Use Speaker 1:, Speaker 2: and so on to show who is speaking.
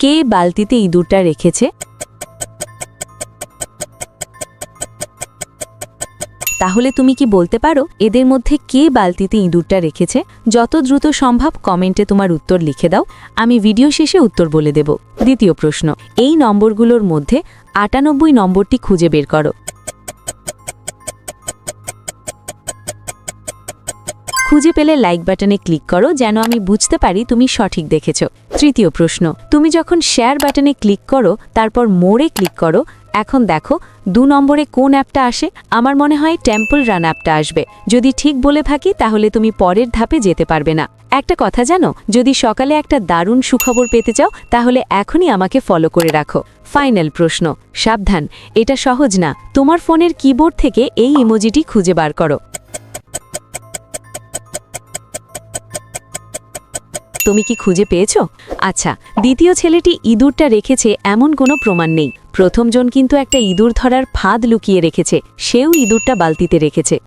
Speaker 1: কে বালতিতে ইঁদুরটা রেখেছে? তাহলে তুমি কি বলতে পারো এদের মধ্যে কে বালতিতে ইঁদুরটা রেখেছে? যত দ্রুত সম্ভব কমেন্টে তোমার উত্তর লিখে দাও, আমি ভিডিও শেষে উত্তর বলে দেব। দ্বিতীয় প্রশ্ন, এই নম্বরগুলোর মধ্যে ৯৮ নম্বরটি খুঁজে বের করো। খুঁজে পেলে লাইক বাটনে ক্লিক করো যেন আমি বুঝতে পারি তুমি সঠিক দেখেছ। তৃতীয় প্রশ্ন, তুমি যখন শেয়ার বাটনে ক্লিক করো তারপর মোড়ে ক্লিক করো, এখন দেখো ২ নম্বরে কোন অ্যাপটা আসে? আমার মনে হয় টেম্পল রান অ্যাপটা আসবে। যদি ঠিক বলে থাকি তাহলে তুমি পরের ধাপে যেতে পারবে না। একটা কথা জানো, যদি সকালে একটা দারুণ সুখবর পেতে চাও তাহলে এখনই আমাকে ফলো করে রাখো। ফাইনাল প্রশ্ন, সাবধান, এটা সহজ না। তোমার ফোনের কিবোর্ড থেকে এই ইমোজিটি খুঁজে বার করো। তুমি কি খুঁজে পেয়েছো? আচ্ছা, দ্বিতীয় ছেলেটি ইঁদুরটা রেখেছে এমন কোনো প্রমাণ নেই। প্রথমজন কিন্তু একটা ইঁদুর ধরার ফাঁদ লুকিয়ে রেখেছে, সেও ইঁদুরটা বালতিতে রেখেছে।